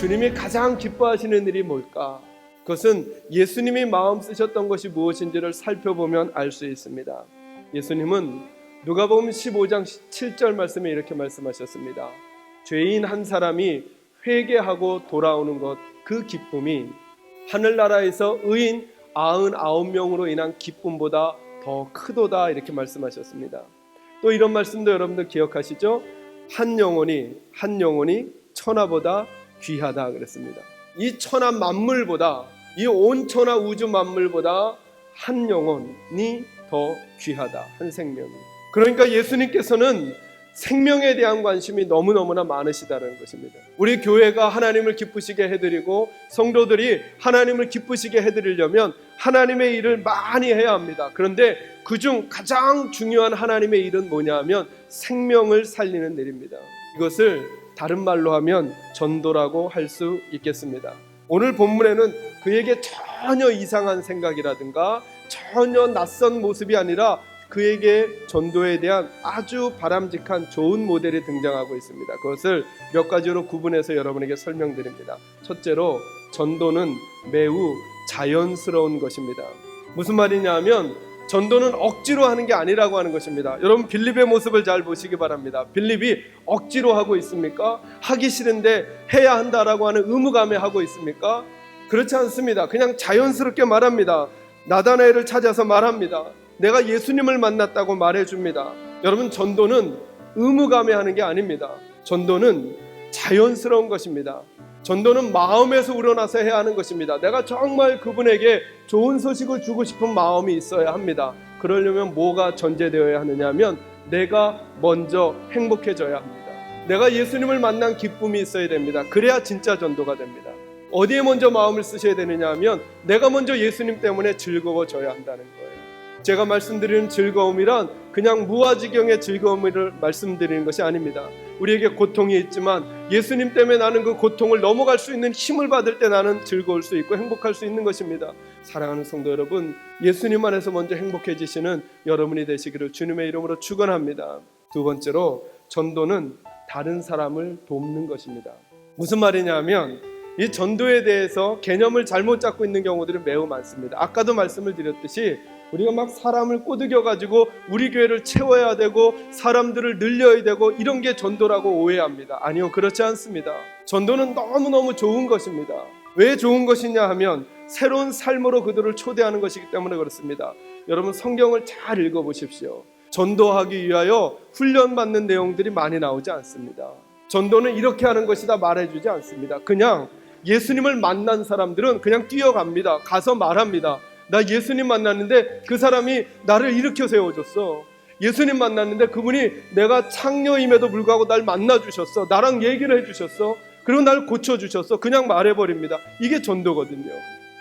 주님이 가장 기뻐하시는 일이 뭘까? 그것은 예수님이 마음 쓰셨던 것이 무엇인지를 살펴보면 알 수 있습니다. 예수님은 누가복음 15장 7절 말씀에 이렇게 말씀하셨습니다. 죄인 한 사람이 회개하고 돌아오는 것, 그 기쁨이 하늘나라에서 의인 99명으로 인한 기쁨보다 더 크도다, 이렇게 말씀하셨습니다. 또 이런 말씀도 여러분들 기억하시죠? 한 영혼이 천하보다 귀하다 그랬습니다. 이 천하 만물보다, 이 온 천하 우주 만물보다 한 영혼이 더 귀하다, 한 생명이. 그러니까 예수님께서는 생명에 대한 관심이 너무너무나 많으시다는 것입니다. 우리 교회가 하나님을 기쁘시게 해드리고 성도들이 하나님을 기쁘시게 해드리려면 하나님의 일을 많이 해야 합니다. 그런데 그중 가장 중요한 하나님의 일은 뭐냐 하면 생명을 살리는 일입니다. 이것을 다른 말로 하면 전도라고 할 수 있겠습니다. 오늘 본문에는 그에게 전혀 이상한 생각이라든가 전혀 낯선 모습이 아니라 그에게 전도에 대한 아주 바람직한 좋은 모델이 등장하고 있습니다. 그것을 몇 가지로 구분해서 여러분에게 설명드립니다. 첫째로, 전도는 매우 자연스러운 것입니다. 무슨 말이냐 하면 전도는 억지로 하는 게 아니라고 하는 것입니다. 여러분, 빌립의 모습을 잘 보시기 바랍니다. 빌립이 억지로 하고 있습니까? 하기 싫은데 해야 한다라고 하는 의무감에 하고 있습니까? 그렇지 않습니다. 그냥 자연스럽게 말합니다. 나다나엘을 찾아서 말합니다. 내가 예수님을 만났다고 말해줍니다. 여러분, 전도는 의무감에 하는 게 아닙니다. 전도는 자연스러운 것입니다. 전도는 마음에서 우러나서 해야 하는 것입니다. 내가 정말 그분에게 좋은 소식을 주고 싶은 마음이 있어야 합니다. 그러려면 뭐가 전제되어야 하느냐 하면 내가 먼저 행복해져야 합니다. 내가 예수님을 만난 기쁨이 있어야 됩니다. 그래야 진짜 전도가 됩니다. 어디에 먼저 마음을 쓰셔야 되느냐 하면 내가 먼저 예수님 때문에 즐거워져야 한다는 거예요. 제가 말씀드리는 즐거움이란 그냥 무아지경의 즐거움을 말씀드리는 것이 아닙니다. 우리에게 고통이 있지만 예수님 때문에 나는 그 고통을 넘어갈 수 있는 힘을 받을 때 나는 즐거울 수 있고 행복할 수 있는 것입니다. 사랑하는 성도 여러분, 예수님 안에서 먼저 행복해지시는 여러분이 되시기를 주님의 이름으로 축원합니다. 두 번째로, 전도는 다른 사람을 돕는 것입니다. 무슨 말이냐 하면 이 전도에 대해서 개념을 잘못 잡고 있는 경우들이 매우 많습니다. 아까도 말씀을 드렸듯이 우리가 막 사람을 꼬드겨가지고 우리 교회를 채워야 되고 사람들을 늘려야 되고 이런 게 전도라고 오해합니다. 아니요, 그렇지 않습니다. 전도는 너무너무 좋은 것입니다. 왜 좋은 것이냐 하면 새로운 삶으로 그들을 초대하는 것이기 때문에 그렇습니다. 여러분, 성경을 잘 읽어보십시오. 전도하기 위하여 훈련받는 내용들이 많이 나오지 않습니다. 전도는 이렇게 하는 것이다 말해주지 않습니다. 그냥 예수님을 만난 사람들은 그냥 뛰어갑니다. 가서 말합니다. 나 예수님 만났는데 그 사람이 나를 일으켜 세워줬어. 예수님 만났는데 그분이 내가 창녀임에도 불구하고 날 만나주셨어. 나랑 얘기를 해주셨어. 그리고 날 고쳐주셨어. 그냥 말해버립니다. 이게 전도거든요.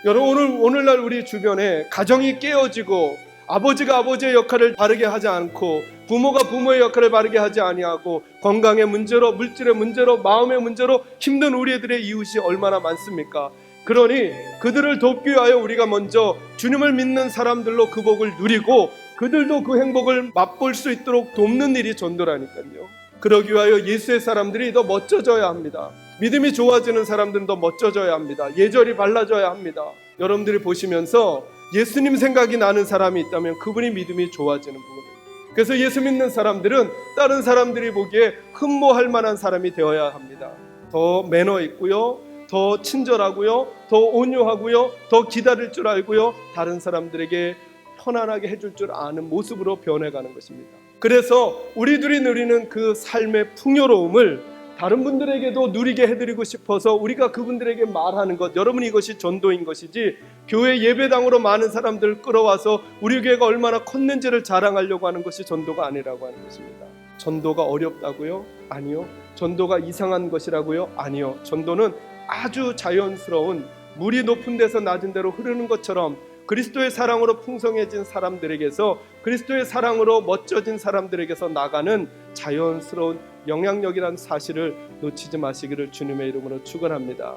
여러분, 오늘날 우리 주변에 가정이 깨어지고 아버지가 아버지의 역할을 바르게 하지 않고 부모가 부모의 역할을 바르게 하지 아니하고 건강의 문제로, 물질의 문제로, 마음의 문제로 힘든 우리 애들의 이웃이 얼마나 많습니까? 그러니 그들을 돕기 위하여 우리가 먼저 주님을 믿는 사람들로 그 복을 누리고 그들도 그 행복을 맛볼 수 있도록 돕는 일이 전도라니까요. 그러기 위하여 예수의 사람들이 더 멋져져야 합니다. 믿음이 좋아지는 사람들은 더 멋져져야 합니다. 예절이 발라져야 합니다. 여러분들이 보시면서 예수님 생각이 나는 사람이 있다면 그분이 믿음이 좋아지는 부분입니다. 그래서 예수 믿는 사람들은 다른 사람들이 보기에 흠모할 만한 사람이 되어야 합니다. 더 매너 있고요, 더 친절하고요, 더 온유하고요, 더 기다릴 줄 알고요, 다른 사람들에게 편안하게 해줄 줄 아는 모습으로 변해가는 것입니다. 그래서 우리들이 누리는 그 삶의 풍요로움을 다른 분들에게도 누리게 해드리고 싶어서 우리가 그분들에게 말하는 것, 여러분, 이것이 전도인 것이지 교회 예배당으로 많은 사람들을 끌어와서 우리 교회가 얼마나 컸는지를 자랑하려고 하는 것이 전도가 아니라고 하는 것입니다. 전도가 어렵다고요? 아니요. 전도가 이상한 것이라고요? 아니요. 전도는 아주 자연스러운, 물이 높은 데서 낮은 데로 흐르는 것처럼 그리스도의 사랑으로 풍성해진 사람들에게서, 그리스도의 사랑으로 멋져진 사람들에게서 나가는 자연스러운 영향력이라는 사실을 놓치지 마시기를 주님의 이름으로 축원합니다.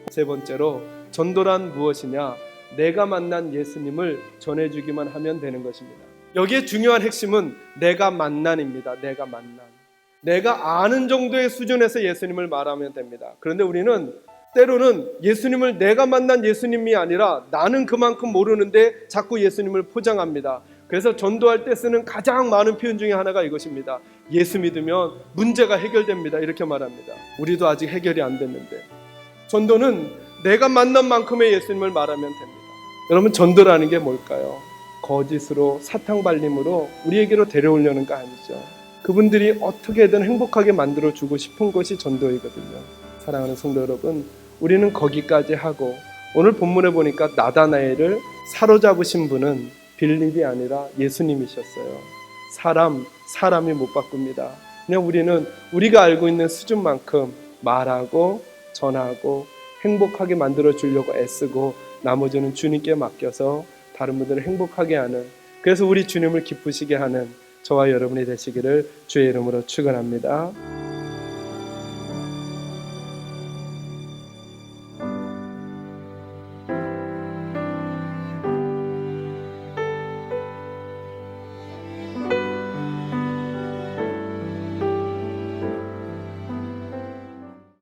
세 번째로, 전도란 무엇이냐? 내가 만난 예수님을 전해주기만 하면 되는 것입니다. 여기에 중요한 핵심은 내가 만난입니다. 내가 만난. 내가 아는 정도의 수준에서 예수님을 말하면 됩니다. 그런데 우리는 때로는 예수님을 내가 만난 예수님이 아니라 나는 그만큼 모르는데 자꾸 예수님을 포장합니다. 그래서 전도할 때 쓰는 가장 많은 표현 중에 하나가 이것입니다. 예수 믿으면 문제가 해결됩니다. 이렇게 말합니다. 우리도 아직 해결이 안 됐는데, 전도는 내가 만난 만큼의 예수님을 말하면 됩니다. 여러분, 전도라는 게 뭘까요? 거짓으로, 사탕발림으로 우리에게로 데려오려는 거 아니죠. 그분들이 어떻게든 행복하게 만들어주고 싶은 것이 전도이거든요. 사랑하는 성도 여러분, 우리는 거기까지 하고, 오늘 본문에 보니까 나다나엘을 사로잡으신 분은 빌립이 아니라 예수님이셨어요. 사람이 못 바꿉니다. 그냥 우리는 우리가 알고 있는 수준만큼 말하고 전하고 행복하게 만들어 주려고 애쓰고, 나머지는 주님께 맡겨서 다른 분들을 행복하게 하는, 그래서 우리 주님을 기쁘시게 하는 저와 여러분이 되시기를 주의 이름으로 축원합니다.